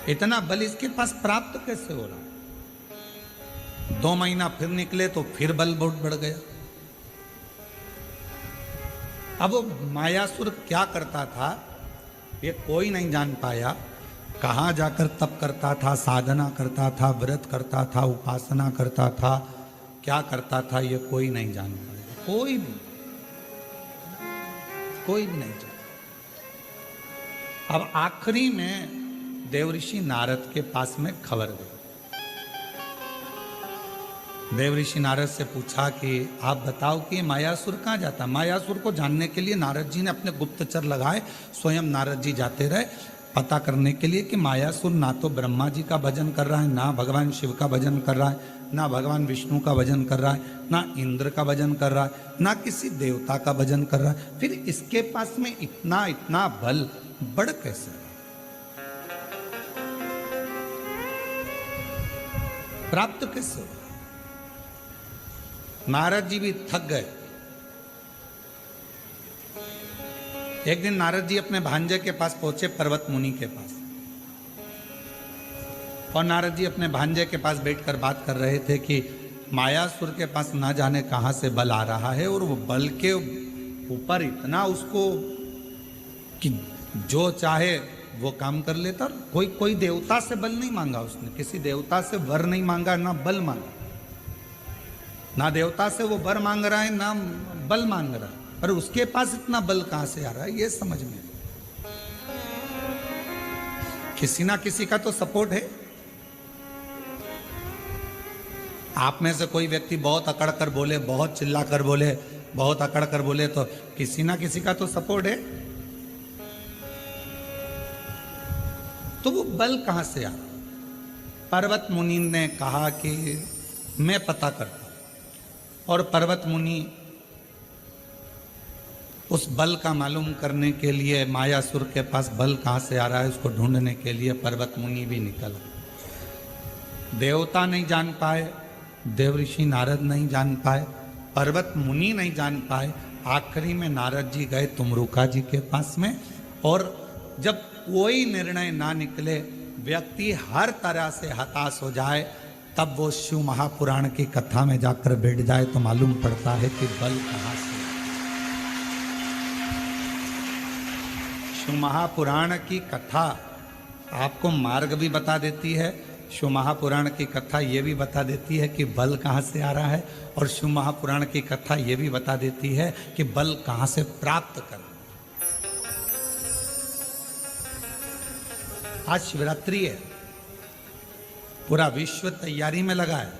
इतना बल इसके पास प्राप्त कैसे हो रहा? 2 महीना फिर निकले तो फिर बल बहुत बढ़ गया। अब वो मायासुर क्या करता था ये कोई नहीं जान पाया। कहाँ जाकर तप करता था, साधना करता था, व्रत करता था, उपासना करता था, क्या करता था ये कोई नहीं जान पाया। कोई भी नहीं जान। अब आखिरी में देवऋषि नारद के पास में खबर गई। देवऋषि नारद से पूछा कि आप बताओ कि मायासुर कहाँ जाता। मायासुर को जानने के लिए नारद जी ने अपने गुप्तचर लगाए, स्वयं नारद जी जाते रहे पता करने के लिए कि मायासुर ना तो ब्रह्मा जी का भजन कर रहा है, ना भगवान शिव का भजन कर रहा है, ना भगवान विष्णु का भजन कर रहा है, ना इंद्र का भजन कर रहा है, ना किसी देवता का भजन कर रहा है। फिर इसके पास में इतना बल बढ़ कैसे, प्राप्त कैसे? नारद जी भी थक गए। एक दिन नारद जी अपने भांजे के पास पहुंचे, पर्वत मुनि के पास, और नारद जी अपने भांजे के पास बैठकर बात कर रहे थे कि मायासुर के पास ना जाने कहां से बल आ रहा है, और वो बल के ऊपर इतना उसको कि जो चाहे वो काम कर लेता। कोई देवता से बल नहीं मांगा उसने, किसी देवता से वर नहीं मांगा, ना बल मांगा, ना देवता से वो वर मांग रहा है, ना बल मांग रहा है, पर उसके पास इतना बल कहां से आ रहा है ये समझ में। किसी ना किसी का तो सपोर्ट है। आप में से कोई व्यक्ति बहुत अकड़ कर बोले, बहुत चिल्ला कर बोले, बहुत अकड़ कर बोले, तो किसी ना किसी का तो सपोर्ट है। तो वो बल कहां से आ? पर्वत मुनि ने कहा कि मैं पता करता। और पर्वत मुनि उस बल का मालूम करने के लिए, मायासुर के पास बल कहां से आ रहा है उसको ढूंढने के लिए पर्वत मुनि भी निकला। देवता नहीं जान पाए, देवऋषि नारद नहीं जान पाए, पर्वत मुनि नहीं जान पाए। आखिरी में नारद जी गए तुमरुका जी के पास में, और जब कोई निर्णय ना निकले, व्यक्ति हर तरह से हताश हो जाए, तब वो शिव महापुराण की कथा में जाकर बैठ जाए तो मालूम पड़ता है कि बल कहां से। शिव महापुराण की कथा आपको मार्ग भी बता देती है, शिव महापुराण की कथा ये भी बता देती है कि बल कहाँ से आ रहा है, और शिव महापुराण की कथा ये भी बता देती है कि बल कहाँ से प्राप्त करना। आज शिवरात्रि है, पूरा विश्व तैयारी में लगा है।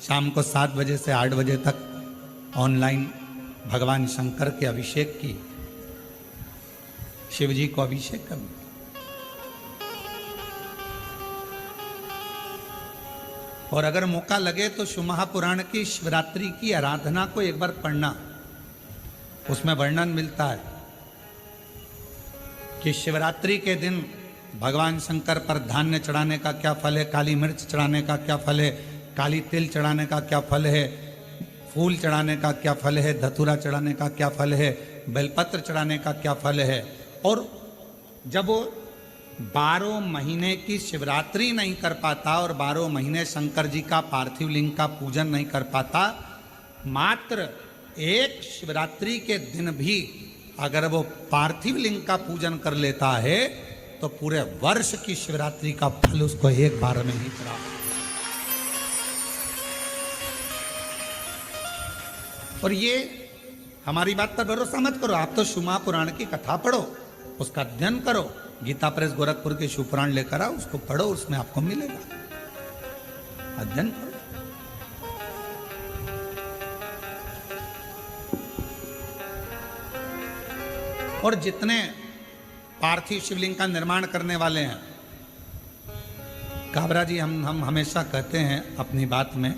शाम को 7 बजे से 8 बजे तक ऑनलाइन भगवान शंकर के अभिषेक की, शिव जी को अभिषेक करना। और अगर मौका लगे तो शिव महापुराण की शिवरात्रि की आराधना को एक बार पढ़ना, उसमें वर्णन मिलता है कि शिवरात्रि के दिन भगवान शंकर पर धान्य चढ़ाने का क्या फल है, काली मिर्च चढ़ाने का क्या फल है, काली तिल चढ़ाने का क्या फल है, फूल चढ़ाने का क्या फल है, धतूरा चढ़ाने का क्या फल है, बेलपत्र चढ़ाने का क्या फल है। और जब वो 12 महीने की शिवरात्रि नहीं कर पाता और 12 महीने शंकर जी का पार्थिव लिंग का पूजन नहीं कर पाता, मात्र एक शिवरात्रि के दिन भी अगर वो पार्थिव लिंग का पूजन कर लेता है तो पूरे वर्ष की शिवरात्रि का फल उसको एक बार में ही प्राप्त। और ये हमारी बात पर भरोसा मत करो, आप तो शिव महापुराण की कथा पढ़ो, उसका अध्ययन करो, गीता प्रेस गोरखपुर के शिव पुराण लेकर आओ, उसको पढ़ो, उसमें आपको मिलेगा, अध्ययन करो। और जितने पार्थिव शिवलिंग का निर्माण करने वाले हैं, काबरा जी हम हमेशा कहते हैं अपनी बात में,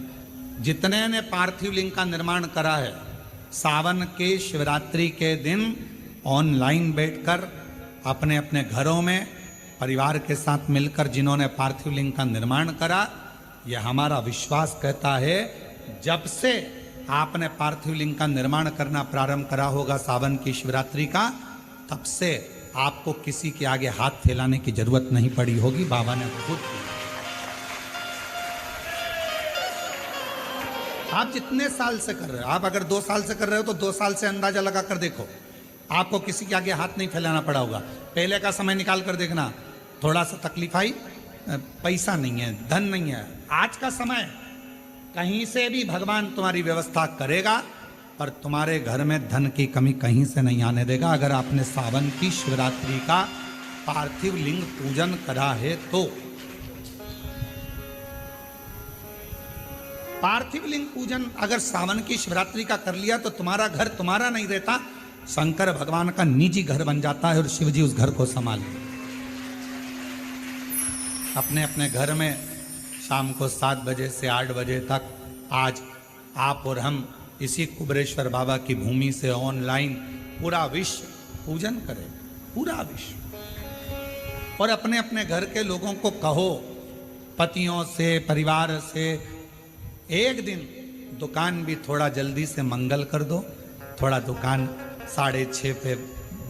जितने ने पार्थिव लिंग का निर्माण करा है, सावन के शिवरात्रि के दिन ऑनलाइन बैठकर अपने अपने घरों में परिवार के साथ मिलकर जिन्होंने पार्थिव लिंग का निर्माण करा, यह हमारा विश्वास कहता है, जब से आपने पार्थिव लिंग का निर्माण करना प्रारंभ करा होगा सावन की शिवरात्रि का, तब से आपको किसी के आगे हाथ फैलाने की जरूरत नहीं पड़ी होगी, बाबा ने खुद किया। आप जितने साल से कर रहे हो, आप अगर 2 साल से कर रहे हो तो 2 साल से अंदाजा लगा कर देखो, आपको किसी के आगे हाथ नहीं फैलाना पड़ा होगा। पहले का समय निकाल कर देखना, थोड़ा सा तकलीफ आई, पैसा नहीं है, धन नहीं है। आज का समय कहीं से भी भगवान तुम्हारी व्यवस्था करेगा, पर तुम्हारे घर में धन की कमी कहीं से नहीं आने देगा, अगर आपने सावन की शिवरात्रि का पार्थिव लिंग पूजन करा है तो। पार्थिव लिंग पूजन अगर सावन की शिवरात्रि का कर लिया तो तुम्हारा घर तुम्हारा नहीं रहता, शंकर भगवान का निजी घर बन जाता है और शिव जी उस घर को संभाल लेते। अपने अपने घर में शाम को 7 बजे से 8 बजे तक आज आप और हम इसी कुबरेश्वर बाबा की भूमि से ऑनलाइन पूरा विश्व पूजन करें, पूरा विश्व। और अपने अपने घर के लोगों को कहो, पतियों से, परिवार से, एक दिन दुकान भी थोड़ा जल्दी से मंगल कर दो, थोड़ा दुकान 6:30 पे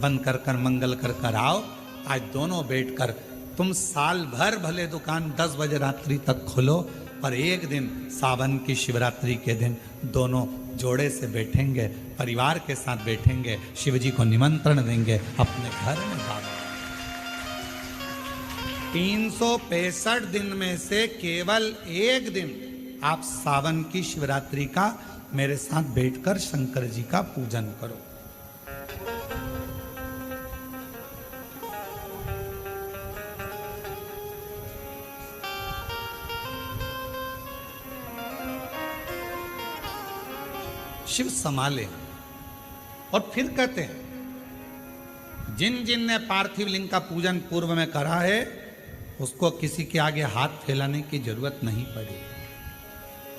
बंद कर कर मंगल कर कर आओ। आज दोनों बैठकर, तुम साल भर भले दुकान 10 बजे रात्रि तक खोलो, पर एक दिन सावन की शिवरात्रि के दिन दोनों जोड़े से बैठेंगे, परिवार के साथ बैठेंगे, शिव जी को निमंत्रण देंगे अपने घर में। बाबा 365 दिन में से केवल एक दिन आप सावन की शिवरात्रि का मेरे साथ बैठकर शंकर जी का पूजन करो। शिव संभाले। और फिर कहते हैं, जिन जिन ने पार्थिव लिंग का पूजन पूर्व में करा है उसको किसी के आगे हाथ फैलाने की जरूरत नहीं पड़ी।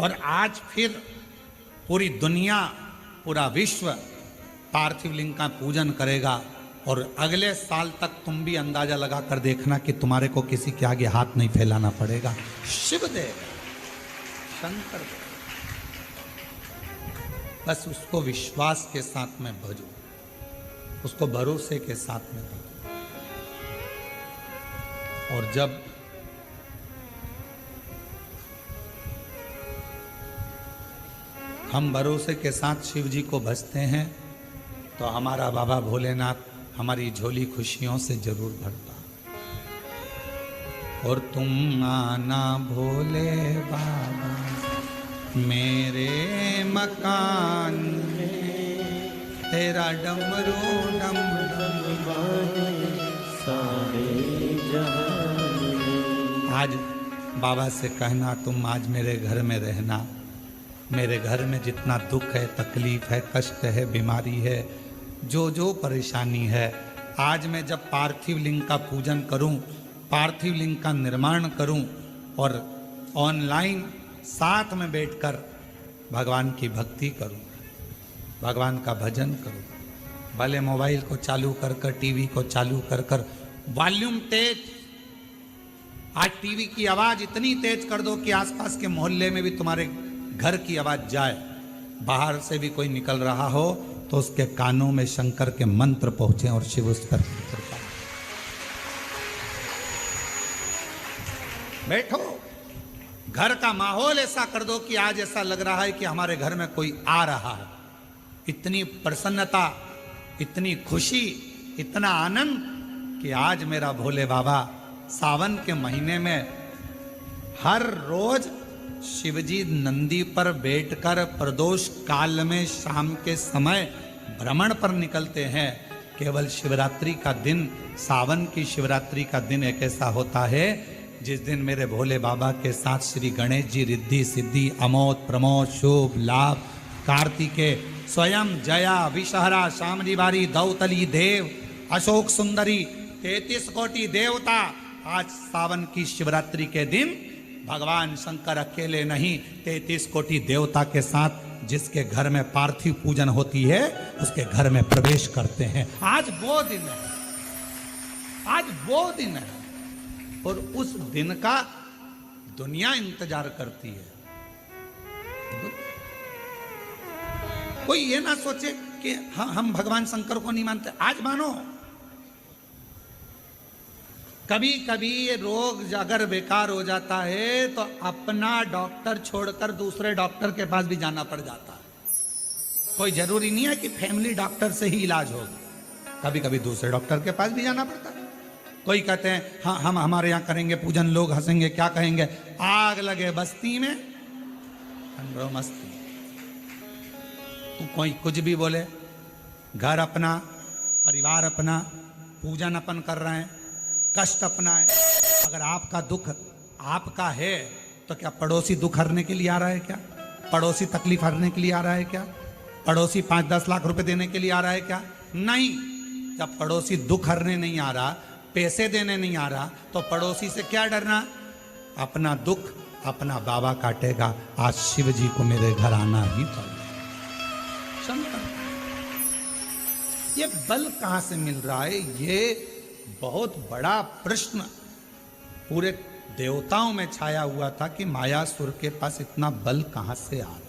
और आज फिर पूरी दुनिया, पूरा विश्व पार्थिव लिंग का पूजन करेगा। और अगले साल तक तुम भी अंदाजा लगा कर देखना कि तुम्हारे को किसी के आगे हाथ नहीं फैलाना पड़ेगा। शिव देव, शंकर देव, बस उसको विश्वास के साथ में भजो, उसको भरोसे के साथ में भजो। और जब हम भरोसे के साथ शिव जी को भजते हैं तो हमारा बाबा भोलेनाथ हमारी झोली खुशियों से जरूर भरता। और तुम आना भोले बाबा मेरे मकान में, तेरा डमरू डम डम बाजे सारे जहां। आज बाबा से कहना, तुम आज मेरे घर में रहना। मेरे घर में जितना दुख है, तकलीफ है, कष्ट है, बीमारी है, जो जो परेशानी है, आज मैं जब पार्थिव लिंग का पूजन करूं, पार्थिव लिंग का निर्माण करूं और ऑनलाइन साथ में बैठकर भगवान की भक्ति करूं, भगवान का भजन करूं। भले मोबाइल को चालू कर कर, टीवी को चालू कर कर, वॉल्यूम तेज। आज टीवी की आवाज इतनी तेज कर दो कि आसपास के मोहल्ले में भी तुम्हारे घर की आवाज जाए। बाहर से भी कोई निकल रहा हो तो उसके कानों में शंकर के मंत्र पहुंचे और शिव उस पर कृपा। बैठो, घर का माहौल ऐसा कर दो कि आज ऐसा लग रहा है कि हमारे घर में कोई आ रहा है। इतनी प्रसन्नता, इतनी खुशी, इतना आनंद कि आज मेरा भोले बाबा सावन के महीने में हर रोज शिवजी नंदी पर बैठकर प्रदोष काल में शाम के समय भ्रमण पर निकलते हैं। केवल शिवरात्रि का दिन, सावन की शिवरात्रि का दिन एक ऐसा होता है जिस दिन मेरे भोले बाबा के साथ श्री गणेश जी रिद्धि सिद्धि अमोद प्रमोद शुभ लाभ कार्तिकेय स्वयं जया विषहरा शामली बारी दौतली देव अशोक सुंदरी 33 कोटि देवता आज सावन की शिवरात्रि के दिन भगवान शंकर अकेले नहीं 33 कोटि देवता के साथ जिसके घर में पार्थिव पूजन होती है उसके घर में प्रवेश करते हैं। आज वो दिन है, आज वो दिन है और उस दिन का दुनिया इंतजार करती है। कोई ये ना सोचे कि हम भगवान शंकर को नहीं मानते। आज मानो, कभी कभी ये रोग अगर बेकार हो जाता है तो अपना डॉक्टर छोड़कर दूसरे डॉक्टर के पास भी जाना पड़ जाता है। कोई जरूरी नहीं है कि फैमिली डॉक्टर से ही इलाज होगा, कभी कभी दूसरे डॉक्टर के पास भी जाना पड़ता है। कोई कहते हैं हाँ हम हमारे यहाँ करेंगे पूजन, लोग हंसेंगे, क्या कहेंगे, आग लगे बस्ती में ठंडो मस्ती। तो कोई कुछ भी बोले, घर अपना, परिवार अपना, पूजन अपन कर रहे हैं, कष्ट अपना है। अगर आपका दुख आपका है तो क्या पड़ोसी दुख हरने के लिए आ रहा है क्या? पड़ोसी तकलीफ हरने के लिए आ रहा है क्या? पड़ोसी 5-10 लाख रुपए देने के लिए आ रहा है क्या? नहीं। जब पड़ोसी दुख हरने नहीं आ रहा, पैसे देने नहीं आ रहा, तो पड़ोसी से क्या डरना? अपना दुख अपना बाबा काटेगा। आज शिव जी को मेरे घर आना ही पड़ेगा। शंकर, ये बल कहां से मिल रहा है? ये बहुत बड़ा प्रश्न पूरे देवताओं में छाया हुआ था कि मायासुर के पास इतना बल कहां से आ रहा।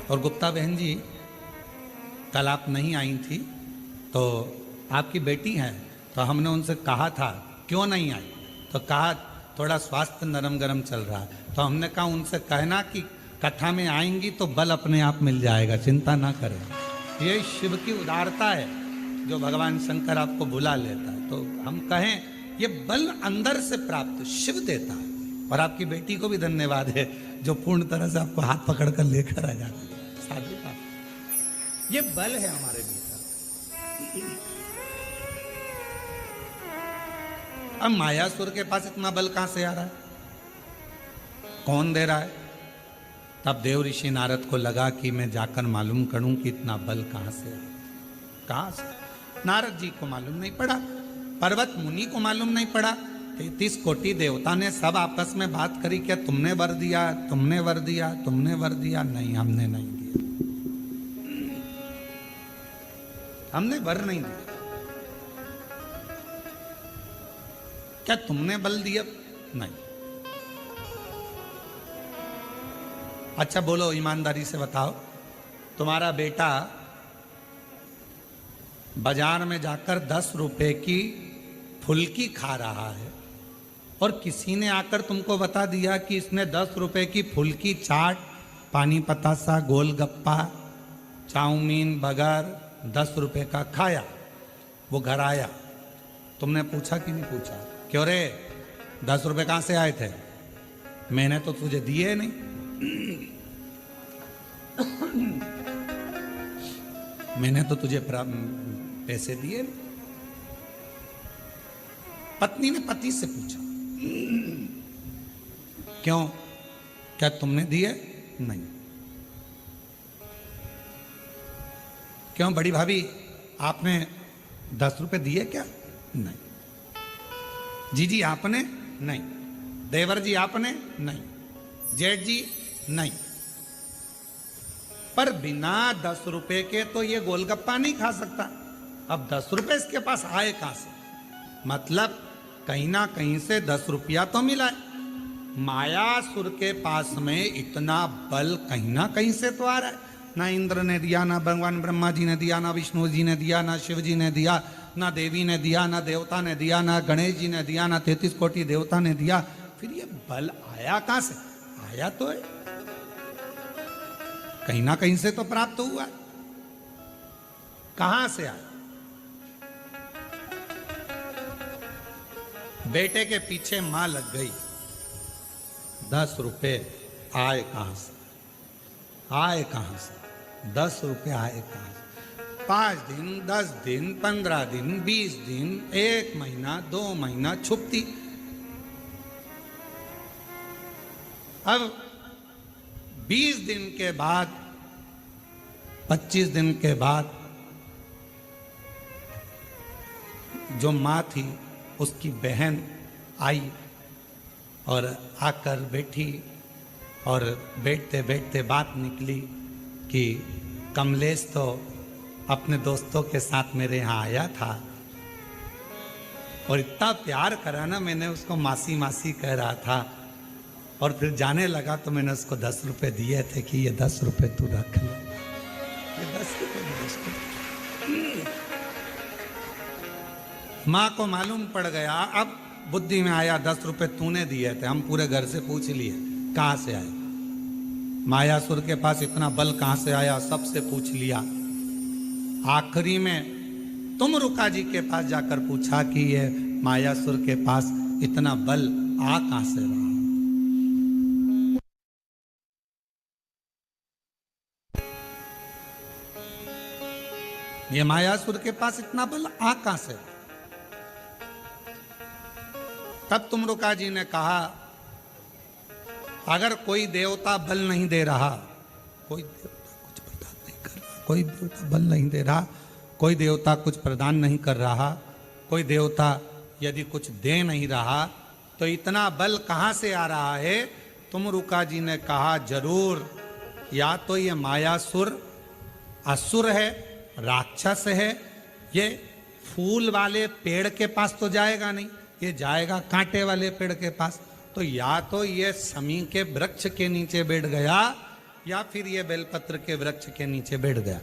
और गुप्ता बहन जी, कल आप नहीं आई थी तो आपकी बेटी है, तो हमने उनसे कहा था क्यों नहीं आई, तो कहा थोड़ा स्वास्थ्य नरम गरम चल रहा है। तो हमने कहा उनसे कहना कि कथा में आएंगी तो बल अपने आप मिल जाएगा, चिंता ना करें। ये शिव की उदारता है जो भगवान शंकर आपको बुला लेता है। तो हम कहें ये बल अंदर से प्राप्त शिव देता है। और आपकी बेटी को भी धन्यवाद है जो पूर्ण तरह से आपको हाथ पकड़ कर लेकर आ जाती है। साधु का ये बल है हमारे भीतर। अब मायासुर के पास इतना बल कहां से आ रहा है? कौन दे रहा है? तब देव ऋषि नारद को लगा कि मैं जाकर मालूम करूं कि इतना बल कहां से आया। कहां से? नारद जी को मालूम नहीं पड़ा, पर्वत मुनि को मालूम नहीं पड़ा, 33 कोटि देवता ने सब आपस में बात करी, क्या तुमने वर दिया, तुमने वर दिया, तुमने वर दिया? नहीं, हमने नहीं दिया, हमने वर नहीं दिया। क्या तुमने बल दिया? नहीं। अच्छा बोलो, ईमानदारी से बताओ, तुम्हारा बेटा बाजार में जाकर 10 रुपए की फुल्की खा रहा है और किसी ने आकर तुमको बता दिया कि इसने 10 रुपए की फुल्की, चाट, पानी पतासा, गोलगप्पा, चाउमीन, बर्गर 10 रुपए का खाया। वो घर आया, तुमने पूछा कि नहीं पूछा, क्यों रे 10 रुपए कहां से आए थे? मैंने तो तुझे दिए नहीं। मैंने तो तुझे पैसे दिए नहीं। पत्नी ने पति से पूछा, क्यों, क्या तुमने दिए? नहीं। क्यों बड़ी भाभी, आपने 10 रुपए दिए क्या? नहीं। जीजी आपने? नहीं। देवर जी आपने? नहीं। जेठ जी? नहीं। पर बिना 10 रुपए के तो ये गोलगप्पा नहीं खा सकता। अब 10 रुपए इसके पास आए कहां से? मतलब कहीं ना कहीं से 10 रुपया तो मिला है। मायासुर के पास में इतना बल कहीं ना कहीं से तो आ रहा है। ना इंद्र ने दिया, ना भगवान ब्रह्मा जी ने दिया, ना विष्णु जी ने दिया, ना शिव जी ने दिया, ना देवी ने दिया, ना देवता ने दिया, ना गणेश जी ने दिया, ना 33 कोटि देवता ने दिया। फिर ये बल आया कहां से? आया तो है, कहीं ना कहीं से तो प्राप्त हुआ। कहां से आया? बेटे के पीछे मां लग गई, 10 रुपए आए कहां से? आए कहां से? 10 रुपए आए कहां से? 5 दिन, 10 दिन, 15 दिन, 20 दिन, 1 महीना, 2 महीना छुपती। अब 20 दिन के बाद, 25 दिन के बाद जो मां थी उसकी बहन आई और आकर बैठी और बैठते बैठते बात निकली कि कमलेश तो अपने दोस्तों के साथ मेरे यहाँ आया था और इतना प्यार करा ना, मैंने उसको मासी मासी कह रहा था और फिर जाने लगा तो मैंने उसको 10 रुपए दिए थे कि ये 10 रुपए तू रख ले, ये 10 रुपए दे उसको। माँ को मालूम पड़ गया, अब बुद्धि में आया 10 रुपए तूने दिए थे। हम पूरे घर से पूछ लिए कहां से आए, मायासुर के पास इतना बल कहां से आया, सबसे पूछ लिया। आखिरी में तुमरुका जी के पास जाकर पूछा कि ये मायासुर के पास इतना बल आ कहां से रहा। ये मायासुर के पास इतना बल आ कहां से। तब तुमरुका जी ने कहा, अगर कोई देवता बल नहीं दे रहा, कोई देवता कुछ प्रदान नहीं कर रहा, कोई देवता बल नहीं दे रहा, कोई देवता कुछ प्रदान नहीं कर रहा, कोई देवता यदि कुछ दे नहीं रहा, तो इतना बल कहां से आ रहा है। तुमरुका जी ने कहा, जरूर या तो ये मायासुर असुर है, राक्षस है, ये फूल वाले पेड़ के पास तो जाएगा नहीं, ये जाएगा कांटे वाले पेड़ के पास। तो या तो ये शमी के वृक्ष के नीचे बैठ गया, या फिर ये बेलपत्र के वृक्ष के नीचे बैठ गया।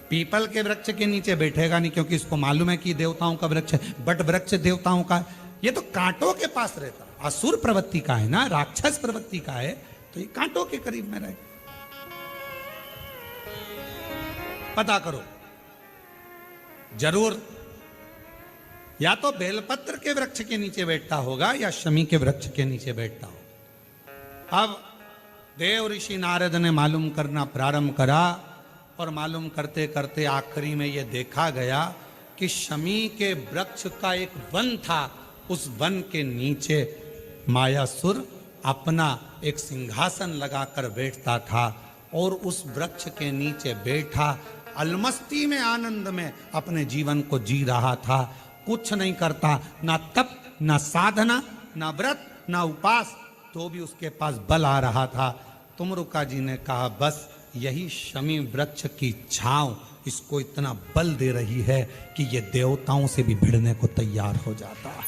पीपल के वृक्ष के नीचे बैठेगा नहीं, क्योंकि इसको मालूम है कि देवताओं का वृक्ष है, बट वृक्ष देवताओं का, ये तो कांटों के पास रहता। असुर प्रवृत्ति का है ना, राक्षस प्रवृत्ति का है, तो ये कांटों के करीब में रहे। पता करो, जरूर या तो बेलपत्र के वृक्ष के नीचे बैठता होगा या शमी के वृक्ष के नीचे बैठता होगा। अब देव ऋषि नारद ने मालूम करना प्रारंभ करा, और मालूम करते करते आखिरी में यह देखा गया कि शमी के वृक्ष का एक वन था, उस वन के नीचे मायासुर अपना एक सिंहासन लगाकर बैठता था, और उस वृक्ष के नीचे बैठा अलमस्ती में, आनंद में अपने जीवन को जी रहा था। कुछ नहीं करता, ना तप, ना साधना, ना व्रत, ना उपास, तो भी उसके पास बल आ रहा था। तुमरुका जी ने कहा, बस यही शमी वृक्ष की छांव इसको इतना बल दे रही है कि ये देवताओं से भी भिड़ने को तैयार हो जाता है।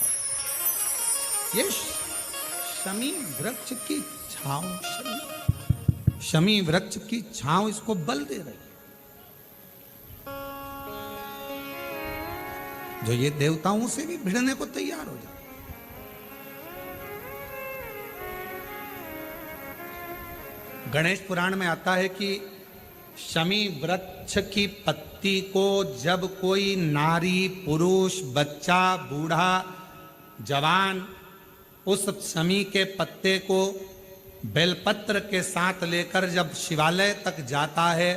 ये शमी वृक्ष की छांव, शमी वृक्ष की छांव इसको बल दे रही है, जो ये देवताओं से भी भिड़ने को तैयार हो जाए। गणेश पुराण में आता है कि शमी वृक्ष की पत्ती को जब कोई नारी, पुरुष, बच्चा, बूढ़ा, जवान उस शमी के पत्ते को बेलपत्र के साथ लेकर जब शिवालय तक जाता है,